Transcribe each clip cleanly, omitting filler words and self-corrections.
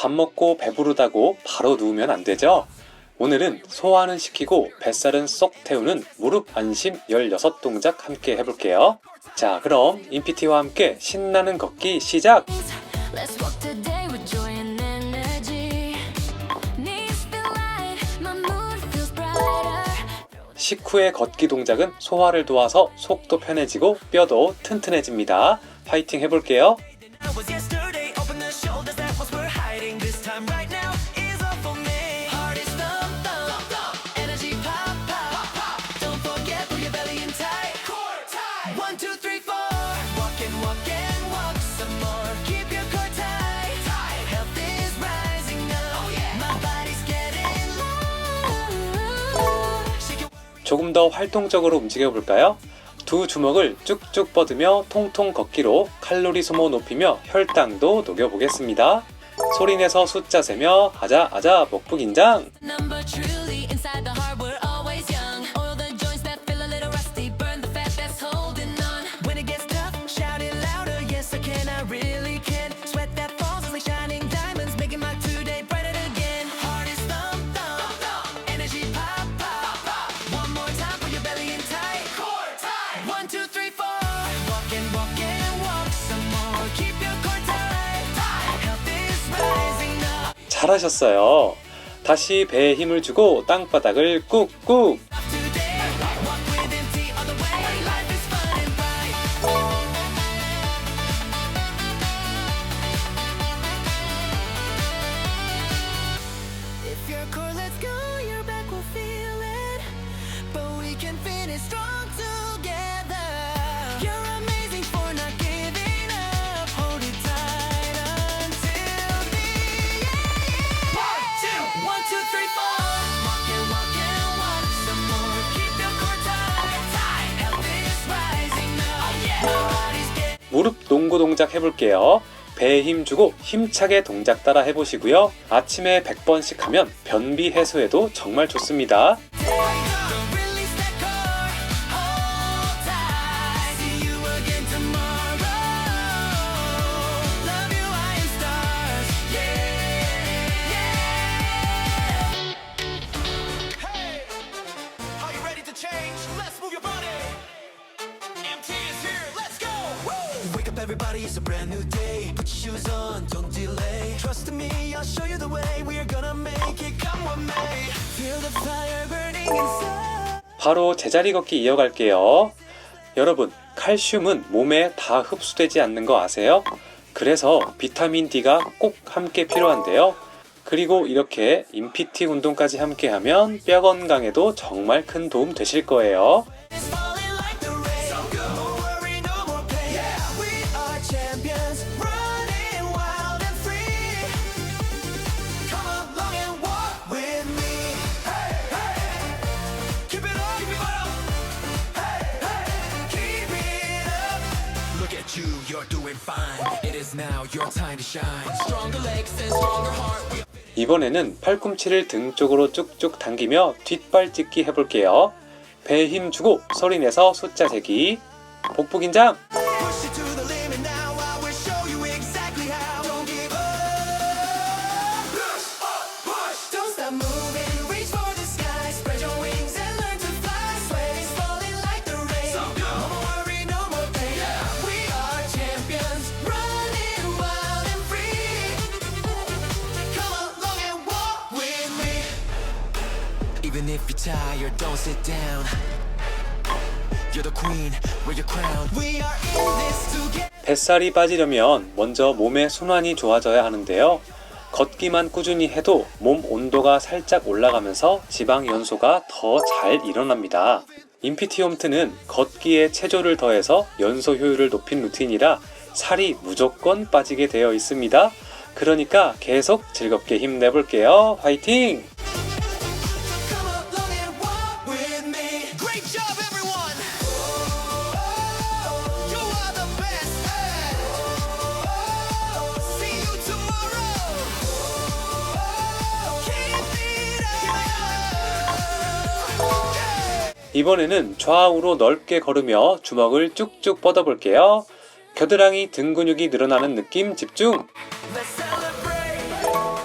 밥 먹고 배부르다고 바로 누우면 안 되죠? 오늘은 소화는 시키고 뱃살은 쏙 태우는 무릎 안심 16동작 함께 해볼게요. 자, 그럼 인PT와 함께 신나는 걷기 시작! Let's walk today with joy and energy. Knees feel light, my mood feels brighter. 식후의 걷기 동작은 소화를 도와서 속도 편해지고 뼈도 튼튼해집니다. 파이팅 해볼게요. was yesterday. Open the shoulders, that was we're hiding. This time right now is all for me. Heart is thump, thump, thump. Energy pop, pop, pop. Don't forget, pull your belly in tight. Core tight. 1, 2, 3, 4. Walk and walk and walk some more. Keep your core tight. Tight. Health is rising up. Oh yeah. My body's getting low. Shake it. 조금 더 활동적으로 움직여 볼까요? 두 주먹을 쭉쭉 뻗으며 통통 걷기로 칼로리 소모 높이며 혈당도 녹여보겠습니다. 소리내서 숫자 세며 아자 아자 복부 긴장. Number truly inside the heart, we're always young. Oil the joints that feel a little rusty. Burn the fat that's holding on. When it gets tough, shout it louder. Yes, I can, I really can. Sweat that falls like shining diamonds, making my today brighter again. Heart is thump, thump, thump. Energy pop, pop, pop. One more time, put your belly in tight. Core tight. 1, 2, 3, 4. Walk and walk and walk some more. Keep your core tight. Tight. Health is rising up. 잘하셨어요. 다시 배에 힘을 주고 땅바닥을 꾹꾹. Today, walk with empty all the way. Life is fun and bright. If you're core, let's go. Your back will feel it, but we can finish strong together. You're amazing for not giving up. Hold it tight until the end. 1, 2, 3, 4. Walk and walk and walk some more. Keep your core tight, tight. Health is rising up. My body's getting. 무릎 농구 동작 해볼게요. 배에 힘 주고 힘차게 동작 따라 해보시고요. 아침에 100번씩 하면 변비 해소에도 정말 좋습니다. Don't release that core. Hold tight. See you again tomorrow. Love you, iron stars. Yeah, yeah. Hey, are you ready to change? Let's move your body. MT is here. Let's go. Wake up, everybody. It's a brand new day. Put your shoes on. Don't delay. Trust in me. I'll show you the way. We're gonna make it. Come what may. Feel the fire burning inside. 바로 제자리 걷기 이어갈게요. 여러분, 칼슘은 몸에 다 흡수되지 않는 거 아세요? 그래서 비타민 D가 꼭 함께 필요한데요. 그리고 이렇게 인PT 운동까지 함께 하면 뼈 건강에도 정말 큰 도움 되실 거예요. It's falling like the rain. So good. No worry, no more pain. Yeah, we are champions, running wild and free. Come along and walk with me. Hey, hey, keep it up, keep it up. Hey, hey, keep it up. Look at you, you're doing fine. It is now your time to shine. Stronger legs and stronger heart. We 이번에는 팔꿈치를 등 쪽으로 쭉쭉 당기며 뒷발 찢기 해볼게요. 배에 힘 주고 소리내서 숫자 세기. 복부 긴장. push it to the limit now. I will show you exactly how. Don't give up. Push up, push. Don't stop moving. Reach for the sky. Spread your wings and learn to fly. Sweat is falling like the rain. So good. No more worry, no more pain. Yeah. We are champions, running wild and free. Come along and walk with me. Even if you're tired, don't sit down. You're the queen, wear your crown. We are in this together. 뱃살이 빠지려면 먼저 몸의 순환이 좋아져야 하는데요. 걷기만 꾸준히 해도 몸 온도가 살짝 올라가면서 지방 연소가 더 잘 일어납니다. 인PT 홈트는 걷기에 체조를 더해서 연소 효율을 높인 루틴이라 살이 무조건 빠지게 되어 있습니다. 그러니까 계속 즐겁게 힘내볼게요. 화이팅! Come along and walk with me. Great job, everyone. You are the best. See you tomorrow. Keep it up. 이번에는 좌우로 넓게 걸으며 주먹을 쭉쭉 뻗어볼게요. 겨드랑이 등 근육이 늘어나는 느낌 집중! Let's celebrate.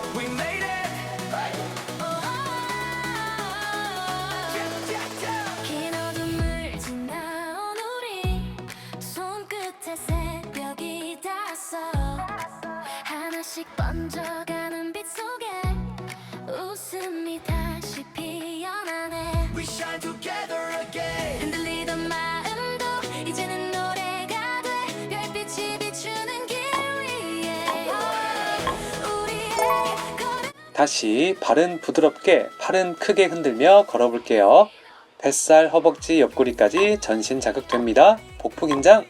끝에 새벽이 닿았어. 하나씩 번져가는 빛 속에 웃음이 다시 피어나네. We shine together again. 흔들리던 마음도 이제는 노래가 돼. 별빛이 비추는 길 위에 우리의 걸음. 다시 발은 부드럽게, 팔은 크게 흔들며 걸어볼게요. 뱃살, 허벅지, 옆구리까지 전신 자극됩니다. 복부 긴장.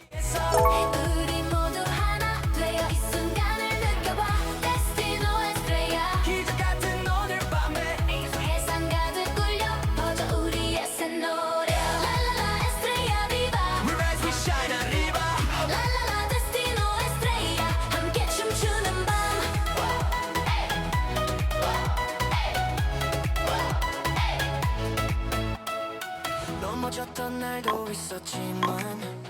우리 모두 하나 되어 이 순간을 느껴봐. Destino Estrella. 기적 같은 오늘 밤에 해상 가득 울려 퍼져 우리의 새 노래. 랄랄라 Estrella Viva. We rise, we shine arriba. 랄랄라 Destino Estrella. 함께 춤추는 밤. 넘어졌던 날도 있었지만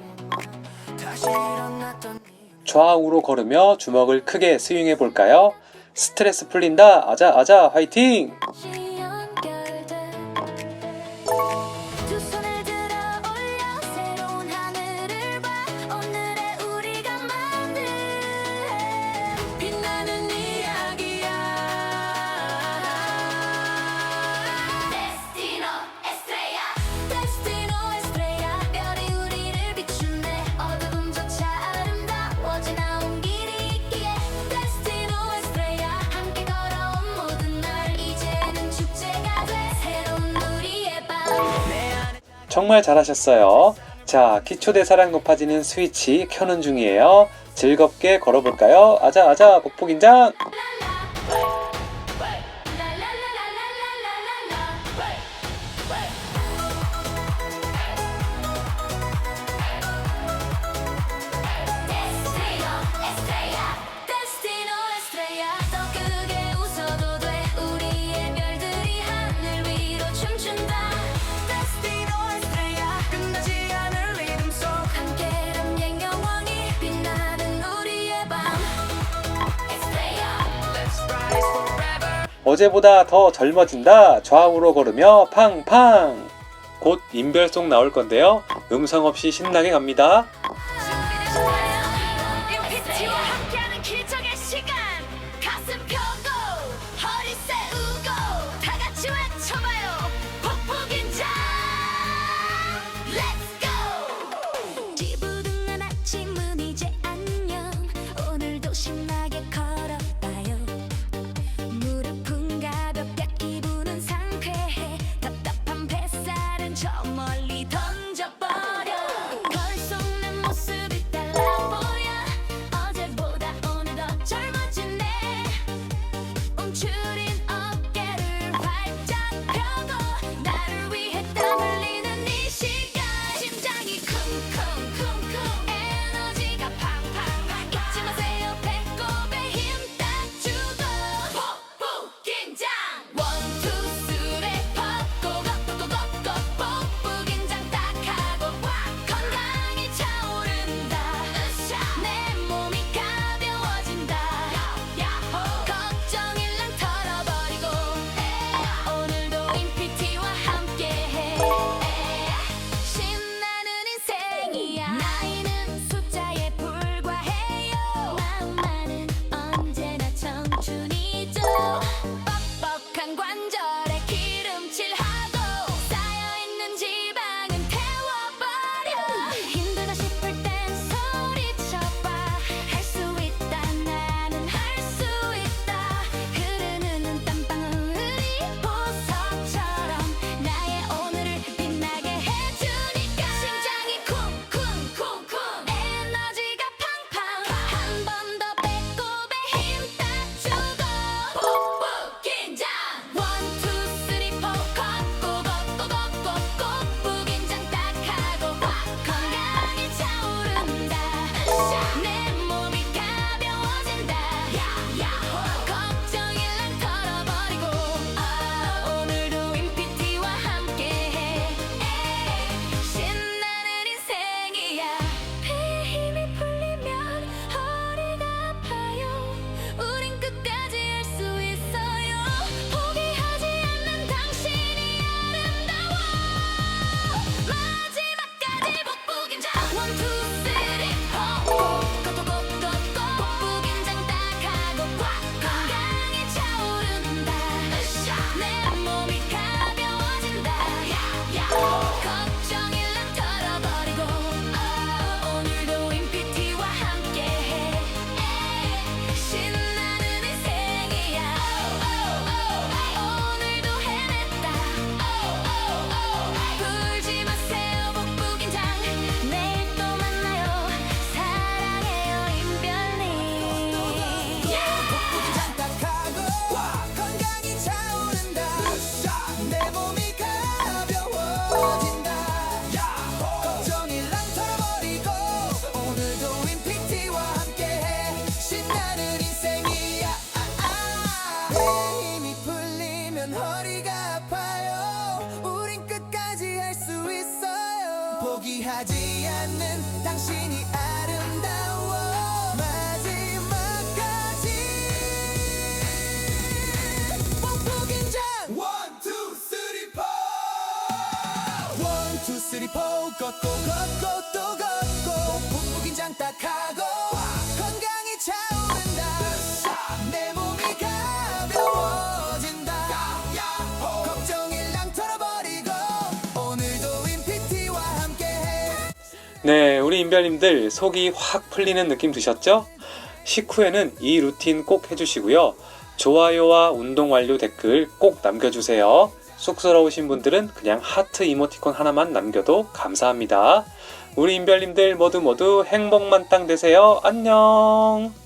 다시 일어났던 좌우로 걸으며 주먹을 크게 스윙해 볼까요? 스트레스 풀린다. 아자 아자 화이팅! 다시 연결돼. 두 손을 들어 올려 새로운 하늘을 봐. 오늘의 우리가 만든 빛나는 이야기야. Destino Estrella. Destino Estrella. 별이 우리를 비추네. 어두움조차 아름다워진 나온 길이 있기에. Destino Estrella. 함께 걸어온 모든 날 이제는 축제가 돼. 새로운 우리의 밤. 정말 잘하셨어요. 자, 기초대사량 높아지는 스위치 켜는 중이에요. 즐겁게 걸어볼까요? 아자 아자 복부 긴장. Destino Estrella. 더 크게 웃어도 돼. 우리의 별들이 하늘 위로 춤춘다. Destino Estrella. 끝나지 않을 리듬 속 함께 람yen 영원히 빛나는 우리의 밤. Estrella. Let's rise forever. 어제보다 더 젊어진다. 좌우로 걸으며 팡팡. 곧 인별송 나올 건데요. 음성 없이 신나게 갑니다. 준비되셨나요? 임피치와 함께하는 기적의 시간. 가슴 펴고 허리 세우고 다 같이 외쳐봐요. 복부 긴장. Let's go. 지부등한 아침은 이제 안녕. 오늘도 신나게 걸어봐요. 무릎은 가볍게 기분은 상쾌해. 답답한 뱃살은 저 멀리 던져버려. 걸속 내 네, 우리 인별님들 속이 확 풀리는 느낌 드셨죠? 식후에는 이 루틴 꼭 해주시고요. 좋아요와 운동 완료 댓글 꼭 남겨주세요. 쑥스러우신 분들은 그냥 하트 이모티콘 하나만 남겨도 감사합니다. 우리 인별님들 모두 행복 만땅 되세요. 안녕!